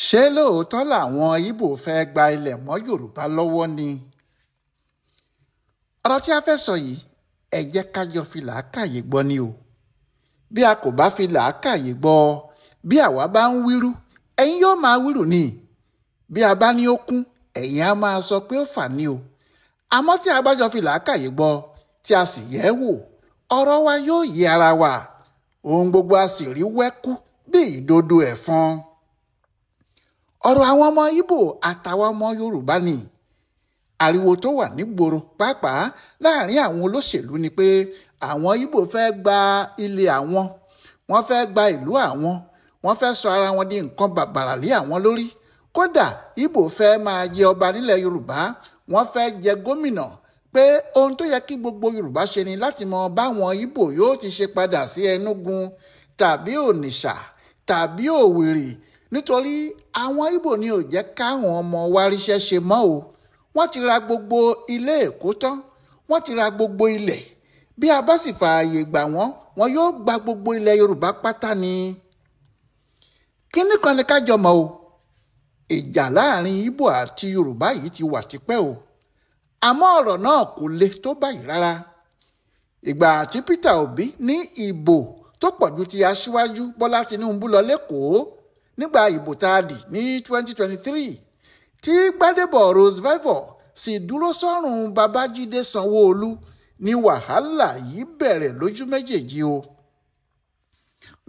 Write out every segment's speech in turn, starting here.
ṣé lóòótọ́ làwọn Ìgbò fẹ́ gba ilẹ̀ mọ́ Yorùbá lọ́wọ́ ni? ọ̀rọ̀ tí a fẹ́ sọ yìí ẹ jẹ́ ká jọ fi làákàyè gbọ́ ni o. bí a kò bá fi làákàyè gbọ́, bí àwa bá ń wíru ẹ̀yin yóò máa wíru ni. bí a bá ní ó kún ẹ̀yin á máa sọ pé ó fà ni o. àmọ́ tí a bá jọ fi làákàyè gbọ́ tí a sì yẹ̀ wò, ọ̀rọ̀ wa yóò yé ara wa. ohun gbogbo a sì rí wẹ́kú bí ìdodo ẹ̀fọn. ọ̀rọ̀ àwọn ọmọ Ìgbò àtàwọn ọmọ Yorùbá ni. ariwo tó wà nígboro pàápàá láàrin àwọn olóṣèlú ni pé àwọn Ìgbò fẹ́ gba ilé àwọn, wọ́n fẹ́ gba ìlú àwọn, wọ́n fẹ́ sọ ara wọn di nǹkan bàbàrà lé àwọn lórí. kódà Ìgbò fẹ́ máa jẹ ọba nílẹ̀ Yorùbá, wọ́n fẹ́ jẹ gómìnà. pé ohun tó yẹ kí gbogbo Yorùbá ṣe ni láti mọ báwọn Ìgbò yóò ti ṣe padà sí Enugu tàbí Onitsha tàbí Òwìrì, nítorí àwọn Ìgbò ni ò jẹ́ káwọn ọmọ wa ríṣẹ́ ṣe mọ́ o. wọ́n ti ra gbogbo ilé Èkó tán, wọ́n ti ra gbogbo ilẹ̀. bí a bá sì fààyè gbà wọ́n, wọn yóò gba gbogbo ilẹ̀ Yorùbá pátá ni. kínní kan ni ká jọ mọ̀ o, ìjà láàrin Ìgbò àti Yorùbá yìí ti wà tipẹ́ o. àmọ́ ọ̀rọ̀ náà kò le tó báyìí rárá. ìgbà tí Peter Obi ní ìbò tó pọ̀ ju ti aṣíwájú Bọ́lá Tinubu lọ lẹ́kọ̀ọ́ nígbà ìbò tá a dì ní 2023, tí Gbádébọ̀ Roosevelt sì dúró sọ́rùn Babájídé Sanwó-Olú, ní wàhálà yìí bẹ̀rẹ̀ lójú méjèèjì o.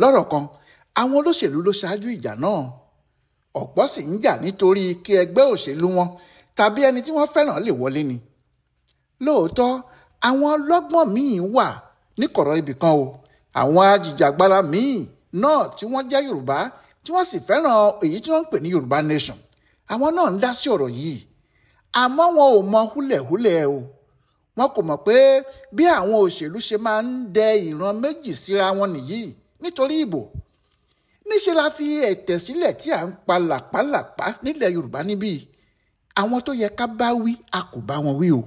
lọ́rọ̀ kan, àwọn olóṣèlú ló ṣáájú ìjà náà. ọ̀pọ̀ sì ń jà nítorí kí ẹgbẹ́ òṣèlú wọn tàbí ẹni tí wọ́n fẹ́ràn lè wọlé ni. lóòótọ́ àwọn ọlọ́gbọ́n míì wà níkọ̀rọ̀ ibì kan o. àwọn ajìjàgbara míì náà tí wọ́n jẹ́ Yorùbá tí wọ́n sì fẹ́ràn èyí tí wọ́n ń pè ní Yorùbá nation, àwọn náà ń dá sí ọ̀rọ̀ yìí. àmọ́ wọn ò mọ húlẹ̀húlẹ̀ o. wọn kò mọ̀ pé bí àwọn òṣèlú ṣe máa ń dẹ ìran méjì síra wọn nìyí nítorí ìbò. níṣẹ́ la fi ẹ̀tẹ̀ sílẹ̀ tí à ń pa làpálàpá nílẹ̀ Yorùbá níbí. àwọn tó yẹ ká bá wí a kò bá wọn wí o.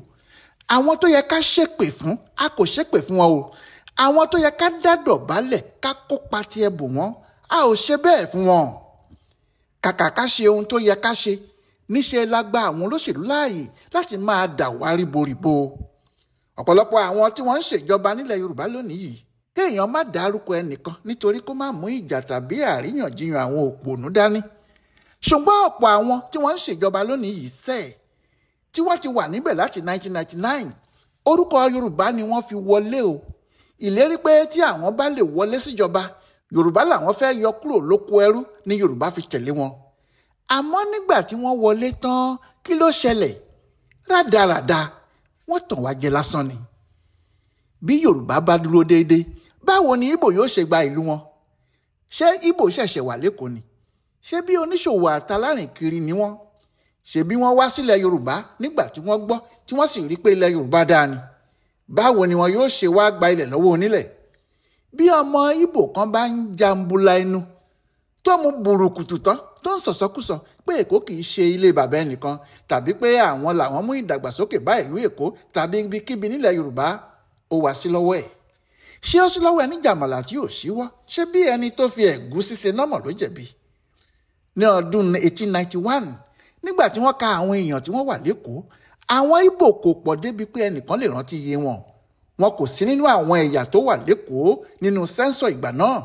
àwọn tó yẹ ká ṣépè fún a kò ṣépè fún wọn o. àwọn tó yẹ ká dádọ̀bálẹ̀ ká kópa tiẹ̀ bò wọ́n a ò ṣe bẹ́ẹ̀ fún wọn. kàkà ká ṣe ohun tó yẹ ká ṣe, níṣẹ́ la gba àwọn olóṣèlú láàyè láti máa dà wá ríboríbo. ọ̀pọ̀lọpọ̀ àwọn tí wọ́n ń ṣèjọba nílẹ̀ Yorùbá lónìí yìí, kéèyàn má dárúkọ ẹnìkan nítorí kó má mú ìjà tàbí àríyànjiyàn àwọn òpònú dání. ṣùgbọ́n ọ̀pọ̀ àwọn tí wọ́n ń ṣèjọba lónìí yìí tí wọ́n ti wà níbẹ̀ láti 1999, orúkọ Yorùbá ni wọ́n fi wọlé o. ìlérí pé tí àwọn bá lè wọlé síjọba, Yorùbá làwọn fẹ́ yọ kúrò lóko ẹrú ni Yorùbá fi tẹ̀lé wọn. àmọ́ nígbà tí wọ́n wọlé tán, kí ló ṣẹlẹ̀? rádaràda, wọ́n tàn wá jẹ lásán ni. bí Yorùbá bá dúró déédéé, báwo ni Ìgbò yóò ṣe gba ìlú wọn? ṣé Ìgbò ṣẹ̀ṣẹ̀ wà lẹ́kọ̀ọ́ ni? ṣé bí oníṣòwò àtàlárìn kiri ni wọ́n? ṣé bí wọ́n wá sílẹ̀ Yorùbá nígbà tí wọ́n gbọ́ tí wọ́n sì rí pé ilẹ̀ Yorùbá dáa ni? báwo ni wọn yóò ṣe wá gba ilẹ̀ lọ́wọ́ onílẹ̀? bí ọmọ Ìgbò kan bá ń jambula inú tó mú burúkutu tán tó ń sọ̀sọ́kùsọ pé Èkó kì í ṣe ilé bàbá ẹnìkan, tàbí pé àwọn làwọn mú ìdàgbàsókè bá ìlú Èkó tàbí ibikíbi nílẹ̀ Yorùbá, ó wá sí lọ́wọ́ ẹ̀. ṣé ó sí lọ́wọ́ ẹni jàmàlà tí ò ṣíwọ́? ṣé bí ẹni tó fi ẹ̀gúsí ṣe nọ́mọ̀ ló jẹ̀bi? ní ọdún 1891, nígbà tí wọ́n ka àwọn èèyàn tí wọ́n wà lẹ́kọ̀ọ́, àwọn Ìgbò kò pọ̀ débi pé ẹnìkan lè rántí iye wọn. wọn kò sí nínú àwọn ẹ̀yà tó wà lẹ́kọ̀ọ́ nínú sẹ́ńsọ̀ ìgbà náà.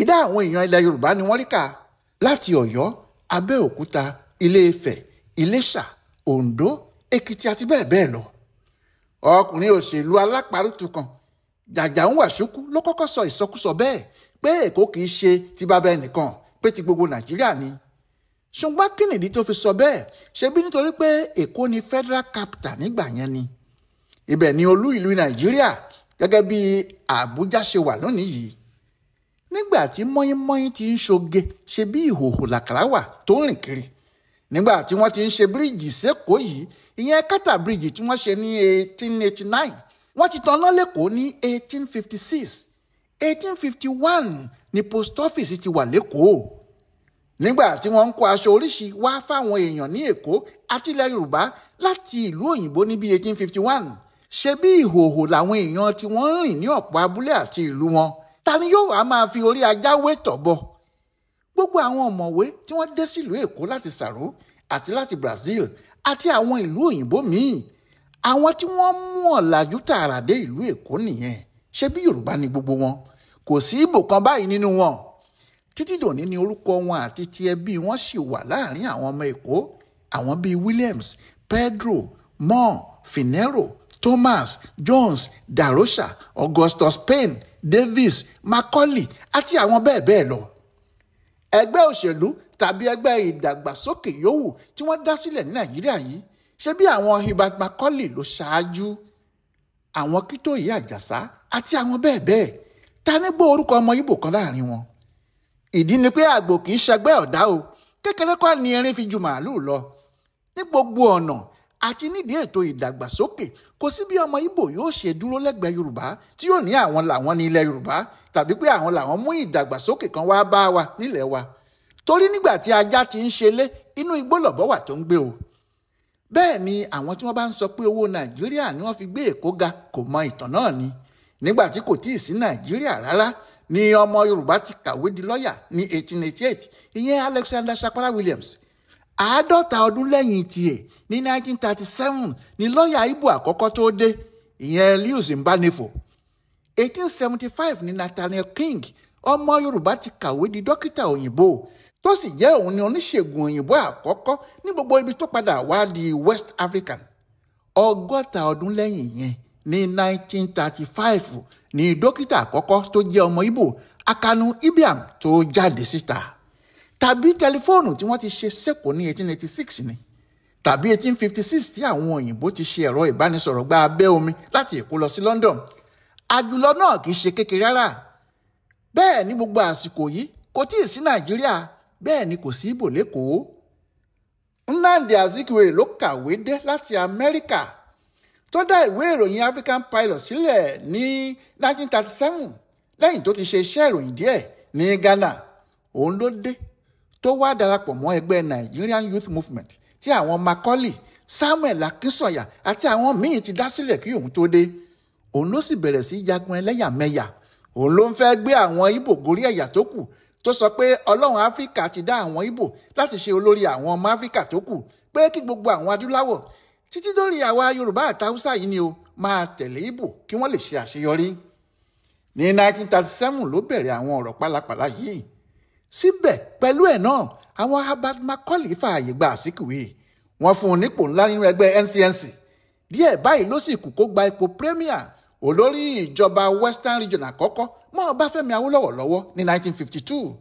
ìdá àwọn èèyàn ilẹ̀ Yorùbá ni wọ́n rí kà láti Ọ̀yọ́, Abẹ́òkúta, Ilé-Ifẹ̀, Iléṣà, Oǹdó, Èkìtì àti bẹ́ẹ̀ bẹ́ẹ̀ lọ. ọkùnrin òṣèlú alápárùtù kan, Jàjàún Wàṣúkú, ló kọ́kọ́ sọ ìsọkúsọ bẹ́ẹ̀ pé Èkó kì í ṣe ti bàbá ẹnìkan, pé ti gbogbo Nàìjíríà ni. ṣùgbọ́n kí nìdí tó fi sọ bẹ́ẹ̀? ṣebí nítorí pé Èkó ni federal capital nígbà yẹn ni. ibẹ̀ ni olú ìlú Nàìjíríà, gẹ́gẹ́ bí Àbújá ṣe wà lónìí yìí. nígbà tí mọ́yínmọ́yín ti ń ṣoge, ṣe bí ìhòhò làkàrà wà tó ń rìn kiri. nígbà tí wọ́n ti ń ṣe bíríìjì sékòó yìí, ìyẹn kátà bíríìjì tí wọ́n ṣe ní 1889, wọ́n ti tanná lẹ́kọ̀ọ́ ní 1856. 1851 ni post office ti wà lẹ́kọ̀ọ́. nígbà tí wọ́n ń kó aṣọ oríṣi wá fáwọn èèyàn ní Èkó àti ilẹ̀ Yorùbá láti ìlú òyìnbó ní bí 1851, ṣe bí ìhòhò làwọn èèyàn tí wọ́n ń rìn ní ọ̀pọ̀ abúlé àti ìlú wọn. ta ni yóò wá máa fi orí ajá wé tọ̀bọ? gbogbo àwọn ọ̀mọ̀wé tí wọ́n dé sílùú Èkó láti Sàró àti láti Brazil àti àwọn ìlú òyìnbó míì, àwọn tí wọ́n mú ọ̀làjú tààrà dé ìlú Èkó nìyẹn. Ṣé bí Yorùbá ni gbogbo wọn? Kò sí Ìgbò kan báyìí nínú wọn. Títí dòní ni orúkọ wọn àti ti ẹbí wọn sì wà láàrin àwọn ọmọ Èkó. Àwọn bíi Williams, Pedro, Moore, Finero, Thomas, Jones, Darosha, Augustus Payne, Davis, Macaulay àti àwọn bẹ́ẹ̀ bẹ́ẹ̀ lọ. Ẹgbẹ́ òṣèlú tàbí ẹgbẹ́ ìdàgbàsókè yòówù tí wọ́n dá sílẹ̀ ní Nàìjíríà yìí, ṣé bí àwọn Herbert Macaulay ló ṣáájú, àwọn Kítóyè Àjàsá àti àwọn bẹ́ẹ̀ bẹ́ẹ̀. Ta ní gbọ́ orúkọ ọmọ Ìgbò kan láàrin wọn? Ìdí ni pé àgbò kì í ṣẹgbẹ́ ọ̀dá o, kékeré kọ́ ni erin fi ju màálù lọ. Ní gbogbo ọ̀nà àti nídìí ètò ìdàgbàsókè, kò sí bí ọmọ Ìgbò yóò ṣe dúró lẹ́gbẹ̀ẹ́ Yorùbá tí yóò ní àwọn làwọn ní ilẹ̀ Yorùbá, tàbí pé àwọn làwọn mú ìdàgbàsókè kan wá bá wa nílẹ̀ wa. Torí nígbà tí ajá ti ń ṣelé, inú igbó lọ̀bọ wà tó ń gbé o. Bẹ́ẹ̀ ni àwọn tí wọ́n bá ń sọ pé owó Nàìjíríà ni wọ́n fi gbé Èkó ga kò mọ ìtàn náà ni. Nígbà tí kò tíì sí Nàìjíríà rárá ni ọmọ Yorùbá ti kàwé di lọ́yà ní 1888, ìyẹn Alexander Shakpara Williams. 50 ọdún lẹ́yìn tiẹ̀ ní 1937 ni lọ́yà Ìgbò àkọ́kọ́ tó dé, ìyẹn Lewis Mbanefo. 1875 ni Nathaniel King, ọmọ Yorùbá ti kàwé di dókítà òyìnbó tó sì jẹ́ òun ni oníṣègùn òyìnbó àkọ́kọ́ ní gbogbo ibi tó padà wá di West African. 60 ọdún lẹ́yìn yẹn ní 1935 ni dókítà àkọ́kọ́ tó jẹ́ ọmọ Ìgbò, Akanu Ibiam, tó jáde síta. Tàbí tẹlifóònù tí wọ́n ti ṣe sẹ́kọ̀ọ́ ní 1886 ni, tàbí 1856 tí àwọn òyìnbó ti ṣe ẹ̀rọ ìbánisọ̀rọ̀ gba abẹ́ omi láti Èkó lọ sí London. Àjùlọ náà kì í ṣe kékeré rárá. Bẹ́ẹ̀ ní gbogbo àsìkò yìí kò tíì sí Nàìjíríà, bẹ́ẹ̀ ni kò sí Ìgbò lÉkòó. Nnamdi Azikiwe ló kàwé dé láti Amẹ́ríkà, tó dá ìwé ìròyìn African Pilot sílẹ̀ ní 1937 lẹ́yìn tó ti ṣe iṣẹ́ ìròyìn díẹ̀ ní Ghana. Òun ló dé tó wá darapọ̀ mọ́ ẹgbẹ́ Nigerian Youth Movement tí àwọn Macaulay, Samuel Akinsanya àti àwọn míì ti dá sílẹ̀ kí òun tó dé. Òun ló sì bẹ̀rẹ̀ sí jagun ẹlẹ́yàmẹ̀yà. Òun ló ń fẹ́ gbé àwọn Ìgbò gorí ẹ̀yà tó kù, tó sọ pé Ọlọ́run Áfíríkà ti dá àwọn Ìgbò láti ṣe olórí àwọn ọmọ Áfíríkà tó kù, pé kí gbogbo àwọn adúláwọ̀ títí dórí àwa Yorùbá àti Haúsá yìí ni o máa tẹ̀lé Ìgbò kí wọ́n lè ṣe àṣeyọrí. Ní 1937 ló bẹ̀rẹ̀ àwọn ọ̀rọ̀ pálapàla yìí. Síbẹ̀ pẹ̀lú ẹ̀ náà, àwọn Herbert Macaulay fààyè gba Azikiwe. Wọ́n fún un nípò ńlá nínú ẹgbẹ́ NCNC. Díẹ̀ báyìí ló sì kù kó gba ipò premier, olórí ìjọba Western Region àkọ́kọ́ mọ́ Ọbáfẹ́mi Awólọ́wọ̀ lọ́wọ́ ní 1952.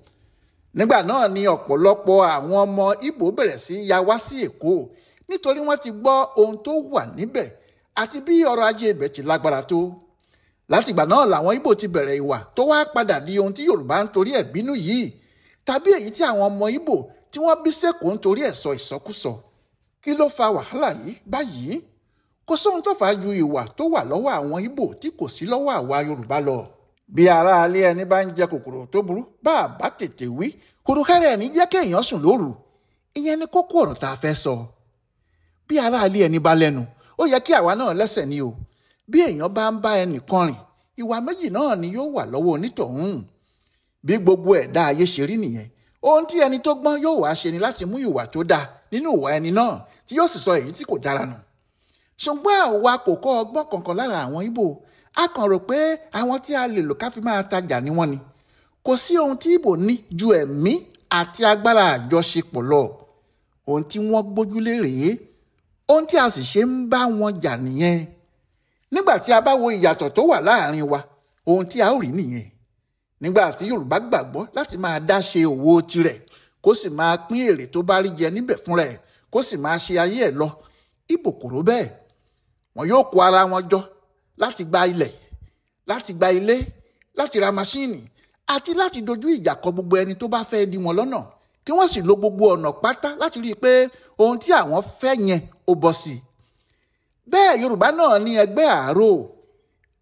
Nígbà náà ni ọ̀pọ̀lọpọ̀ àwọn ọmọ Ìgbò bẹ̀rẹ̀ sí ya wá sí Èkó nítorí wọ́n ti gbọ́ ohun tó wà níbẹ̀ àti bí ọrọ̀ ajé ibẹ̀ ti lágbára tó. Látìgbà náà làwọn Ìgbò ti bẹ̀rẹ̀ ìwà tó wá padà di ohun tí Yorùbá ń torí ẹ̀ bínú yìí, tàbí èyí tí àwọn ọmọ Ìgbò tí wọ́n bí sẹ́kọ̀ọ́ ń torí ẹ̀ sọ ìsọkúsọ. Kí ló fa wàhálà yìí báyìí? Kò sóhun tó fà á ju ìwà tó wà lọ́wọ́ àwọn Ìgbò tí kò sí lọ́wọ́ àwa Yorùbá lọ. Bí ará alé ẹni bá ń jẹ kòkòrò tó burú, bá a bá tètè wí, kòròkẹ́rẹ́ ẹni jẹ́ kéèyàn sùn lóru. Ìyẹn ni kókó ọ̀rọ̀ tá a fẹ́ sọ. Bí ará alé ẹni bá lẹ́nu, ó yẹ kí àwa náà lẹ́sẹ̀ ni o. Bí èèyàn bá ń bá ẹnìkan rìn, ìwà méjì náà ni yóò wà lọ́wọ́ onítọ̀hún. Bí gbogbo ẹ̀dá ayé ṣe rí nìyẹn. Ohun tí ẹni tó gbọ́n yóò wá ṣe ni láti mú ìwà tó dáa nínú ìwà ẹni náà tí yóò sì sọ èyí tí kò dára nù. Ṣùgbọ́n àwa kò kọ́ ọgbọ́n kankan lára àwọn Ìgbò. A kàn rò pé àwọn tí a lè lò ká fi máa tajà ni wọ́n ni. Kò sí ohun tí Ìgbò ní ju ẹ̀mí àti agbára àjọṣepọ̀ lọ. Ohun tí wọ́n gbójúlé rèé. Ohun tí a sì ṣe ń bá wọn jà nìyẹn. Nígbà tí a bá wo ìyàtọ̀ tó wà láàrin wa, ohun tí a ó rí nìyẹn. Nígbà tí Yorùbá gbàgbọ́ láti máa dá ṣe òwò tirẹ̀, kó sì máa pín èrè tó bá rí jẹ níbẹ̀ fúnra ẹ̀, kó sì máa ṣe ayé ẹ̀ lọ. Ìgbò kò rò bẹ́ẹ̀. Wọn yóò kó ara wọn jọ láti gba ilẹ̀, láti gba ilé, láti ra maṣíìnì àti láti dojú ìjà kọ gbogbo ẹni tó bá fẹ́ dí wọn lọ́nà, kí wọ́n sì lo gbogbo ọ̀nà pátá láti rí i pé ohun tí àwọn fẹ́ yẹn ó bọ́ sí i. Bẹ́ẹ̀ Yorùbá náà ní ẹgbẹ́ àárò,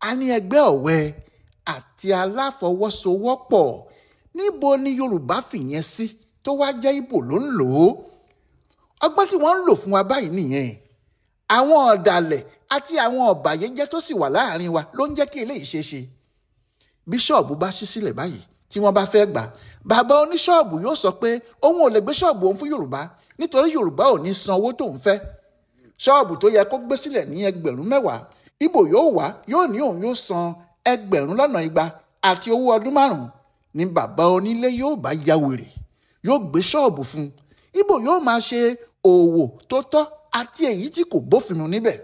a ní ẹgbẹ́ ọ̀wẹ́ àti aláfọwọ́sowọ́pọ̀. Níbo ni Yorùbá fìyẹn sí tó wá jẹ́ Ìgbò ló ń lò ó? Ọgbọ́n tí wọ́n ń lò fún wa báyìí nìyẹn. Àwọn ọ̀dàlẹ̀ àti àwọn ọ̀bàyéjẹ́ tó sì wà láàrin wa ló ń jẹ́ kí eléyìí ṣe é ṣe. Bíṣọ̀bù bá ṣí sílẹ̀ báyìí tí wọ́n bá fẹ́ gbà, bàbá oníṣọ́ọ̀bù yóò sọ pé òun ò lè gbé ṣọ́ọ̀bù òun fún Yorùbá nítorí Yorùbá ò ní san owó tóun fẹ́. ṣọ́ọ̀bù tó yẹ kó gbé sílẹ̀ ní 10,000, Ìgbò yóò wá yóò ní òun yóò san 200 àti owó ọdún 5 ni bàbá onílé yóò bá ya wèrè, yóò gbé ṣọ́ọ̀bù fún. Ìgbò yóò máa ṣe òwò tó tọ́ àti èyí tí kò bófin mu níbẹ̀,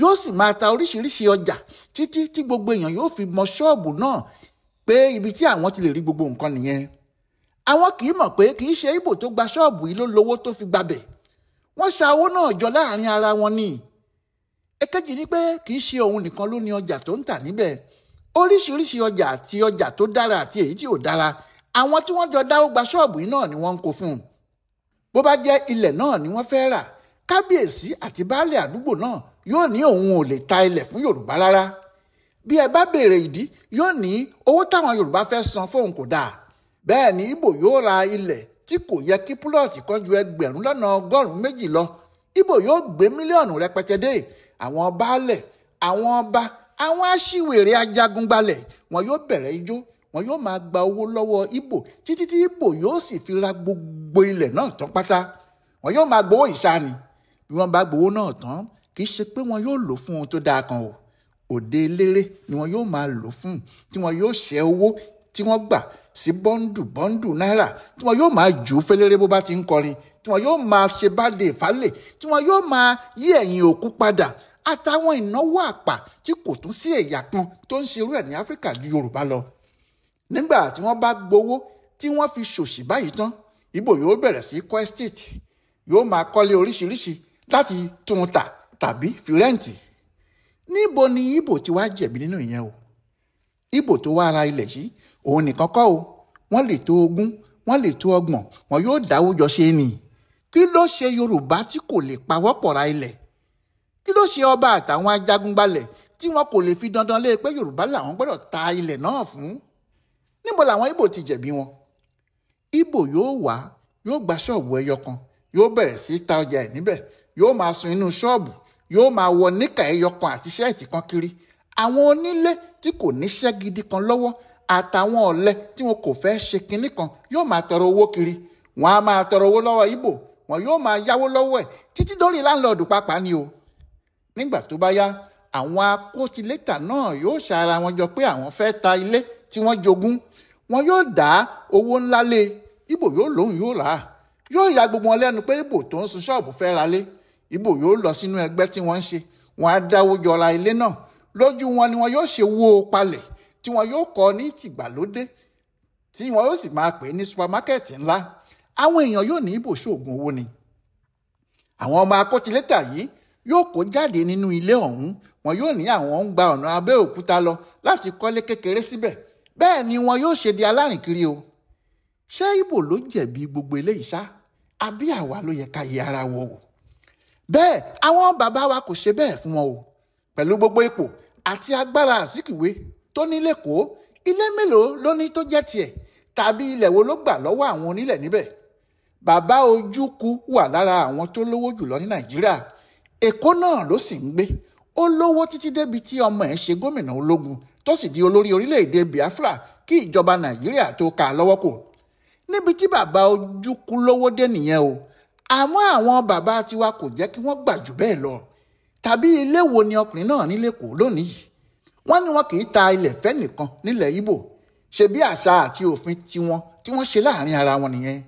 yóò sì máa ta oríṣiríṣi ọjà títí tí gbogbo èèyàn yóò fi mọ ṣọ́ọ̀bù náà pé ibi tí àwọn ti lè rí gbogbo nǹkan nìyẹn. Àwọn kì í mọ̀ pé kì í ṣe Ìgbò tó gba ṣọ́ọ̀bù yìí ló lówó tó fi gbabẹ̀, wọ́n ṣa owó náà jọ láàrin ara wọn ni. Èkejì ni pé kì í ṣe òun nìkan ló ní ọjà tó ń tà níbẹ̀, oríṣiríṣi ọjà àti ọjà tó dára àti èyí tí ò dára àwọn tí wọ́n jọ dáwó gba ṣọ́ọ̀bù yìí náà ni wọ́n ń kó fún un. Bó bá jẹ́ ilẹ̀ náà ni wọ́n fẹ́ rà, kábíyèsí àti baálẹ̀ àdúgbò náà yóò ní òun ò lè ta ilẹ̀ fún Yorùbá rárá. Bí ẹ bá béèrè ìdí, yóò ní owó táwọn Yorùbá fẹ́ san fóun kò dáa. Bẹ́ẹ̀ ni Ìgbò yóò ra ilẹ̀ tí kò yẹ kí púlọ̀tì kan ju 1,200 lọ. Ìgbò yóò gbé mílíọ̀nù rẹpẹtẹ dé. Àwọn baálẹ̀, àwọn ọba, àwọn aṣiwèrè ajagunbalẹ̀ wọn yóò bẹ̀rẹ̀ ijó, wọn yóò máa gba owó lọ́wọ́ Ìgbò títí tí Ìgbò yóò sì fi ra gbogbo ilẹ̀ náà tán pátá. Wọn yóò máa gbowó ìṣáni. Bí wọ́n bá gbowó náà tán, kì í ṣe pé wọn yóò lò fún ohun tó dáa kan o. Òde eléré ni wọn yóò máa lò fún, tí wọn yóò ṣẹ́ owó tí wọ́n gbà sí bọ́ńdù náírà, tí wọn yóò máa jù ú fẹ́lẹ́rẹ́ bó bá ti ń kọrin, tí wọn yóò máa ṣe báde ìfálẹ̀, tí wọn yóò máa yí ẹ̀yìn òkú padà, àtàwọn ìnáwó àpà tí kò tún sí ẹ̀yà kan tó ń ṣerú ẹ̀ ní Áfíríkà ju Yorùbá lọ. Nígbà tí wọ́n bá gbowó tí wọ́n fi ṣòṣì báyìí tán, Ìgbò yóò bẹ̀rẹ̀ sí kọ́ estate, yóò máa kọ́lé oríṣiríṣi láti tún tà tàbí fi rẹ́ǹtì. Níbo ni Ìgbò ti wá jẹ̀bi nínú ìyẹn o? Ìgbò tó wá ra ilẹ̀ yìí òun nìkan kọ́ o, wọ́n lè tó 20, wọ́n lè tó 30, wọn yóò dáwó jọ ṣe ni. Kí ló ṣe Yorùbá tí kò lè pawọ́pọ̀ ra ilẹ̀? Kí ló ṣe ọba àtàwọn ajagunbalẹ̀ tí wọn kò lè fi dandan lé pé Yorùbá làwọn gbọ́dọ̀ ta ilẹ̀ náà fún? Níbo làwọn Ìgbò ti jẹ̀bi wọn? Ìgbò yóò wá, yóò gba ṣọ́ọ̀bù ẹyọ kan, yóò bẹ̀rẹ̀ sí ta ọjà ẹ̀ níbẹ̀, yóò máa sun inú ṣọ́ọ̀bù, yóò máa wọ níkà ẹyọ kan àti ṣẹ́ẹ̀tì kan kiri. Àwọn onílé tí kò níṣẹ́ gidi kan lọ́wọ́ àtàwọn ọ̀lẹ tí wọn kò fẹ́ ṣe kinní kan yóò máa tọrọ owó kiri. Wọn á máa tọrọ owó lọ́wọ́ Ìgbò, wọn yóò máa yáwó lọ́wọ́ ẹ̀ títí dórí láńlọ́ọ̀dù pàápàá ni o. Nígbà tó bá yá, àwọn akótilétà náà yóò ṣara wọn jọ pé àwọn fẹ́ ta ilé tí wọ́n jogún. Wọn yóò dá owó ńlá lé, Ìgbò yóò lóhùn yóò rà á. Yóò ya gbogbo wọn lẹ́nu pé Ìgbò tó ń sun ṣọ́ọ̀bù fẹ́ ra lé. Ìgbò yóò lọ sínú ẹgbẹ́ tí wọ́n ń ṣe, wọn á dáwó jọ ra ilé náà. Lójú wọn ni wọn yóò ṣe wó palẹ̀ tí wọn yóò kọ́ ní tìgbàlódé tí wọn yóò sì máa pè ní supamákẹ́ẹ̀tì ńlá. Àwọn èèyàn yóò ní Ìgbò ṣoògùn owó ni. Àwọn ọmọ akótilétà yìí yóò kó jáde nínú ilé ọ̀hún, wọn yóò ní àwọn ń gba ọ̀nà Abẹ́òkúta lọ láti kọ́lé kékeré síbẹ̀. Bẹ́ẹ̀ ni wọn yóò ṣe di alárìnkiri o. Ṣé Ìgbò ló jẹ̀bi gbogbo eléyìí ṣá? Àbí àwa ló yẹ ká yẹ ara wò? Bẹ́ẹ̀ àwọn bàbá wa kò ṣe bẹ́ẹ̀ fún wọn o. Pẹ̀lú gbogbo ipò àti agbára Azikiwe tó ní l'Ékòó, ilé mélòó ló ní tó jẹ́ tiẹ̀? Tàbí ilẹ̀ wo ló gbà lọ́wọ́ àwọn onílẹ̀ níbẹ̀? Bàbá Ojúkú wà lára àwọn tó lówó jùlọ ní Nàìjíríà. Èkó náà ló sì ń gbé. Ó lówó títí débi tí ọmọ ẹ̀ ṣe gómìnà ológun tó sì di olórí orílẹ̀-èdè Biafra kí ìjọba Nàìjíríà tó ká a lọ́wọ́ kò. Níbi tí bàbá Ojúkú lówó dé nìyẹn o. Àmọ́ àwọn bàbá tiwa kò jẹ́ kí wọ́n gbà jù bẹ́ẹ̀ lọ. Tàbí ilé wo ni ọkùnrin náà ní l'Ékòó lónìí yìí? Wọ́n ní wọn kì í ta ilẹ̀ fẹ́ nìkan nílẹ̀ Ìgbò. Ṣe bí àṣà àti òfin tiwọn tí wọ́n ṣe láàrin ara wọn nìyẹn.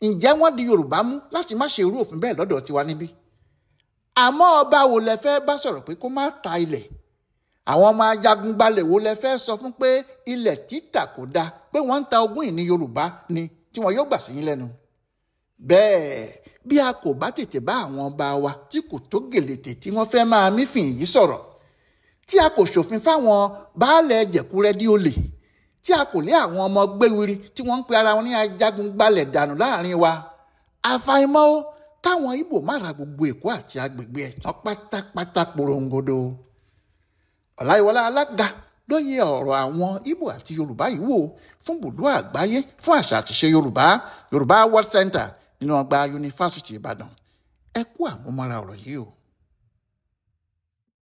Ǹjẹ́ wọ́n di Yorùbá mú láti má ṣe irú òfin bẹ́ẹ̀ lọ́dọ̀ tiwa níbí? Àmọ́ ọba wo lẹ fẹ́ bá sọ̀rọ̀ pé kó má ta ilẹ̀? Àwọn ọmọ ajagunbalẹ̀ wo lẹ fẹ́ sọ fún pé ilẹ̀ títà kò dáa, pé wọ́n ń ta ogún ìní Yorùbá ni tí wọn yóò gbà sí yín lẹ́nu? Bẹ́ẹ̀ bí a kò bá tètè bá àwọn ọba wa tí kò tó gèlètè tí wọ́n fẹ́ máa mífìn yìí sọ̀rọ̀, tí a kò ṣòfin fáwọn baálẹ̀ jẹ̀kúrẹ́dí olè, tí a kò lé àwọn ọmọ gbéwiri tí wọ́n ń pe ara wọn ní ajagunbalẹ̀ dànù láàrin wa, àfàìmọ̀ ó káwọn Ìgbò má ra gbogbo Èkó àti agbègbè ẹ̀ tán pátápátá porongodo. Ọláyíwọlá Alága ló yẹ ọ̀rọ̀ àwọn Ìgbò àti Yorùbá yìí wò fún Bùdó Àgbáyé fún àṣà àtiṣe Yorùbá World Center nínú ọgbà Yunifásítì Ìbàdàn. Ẹ kú àmúmọ́ra ọ̀rọ̀ yìí o.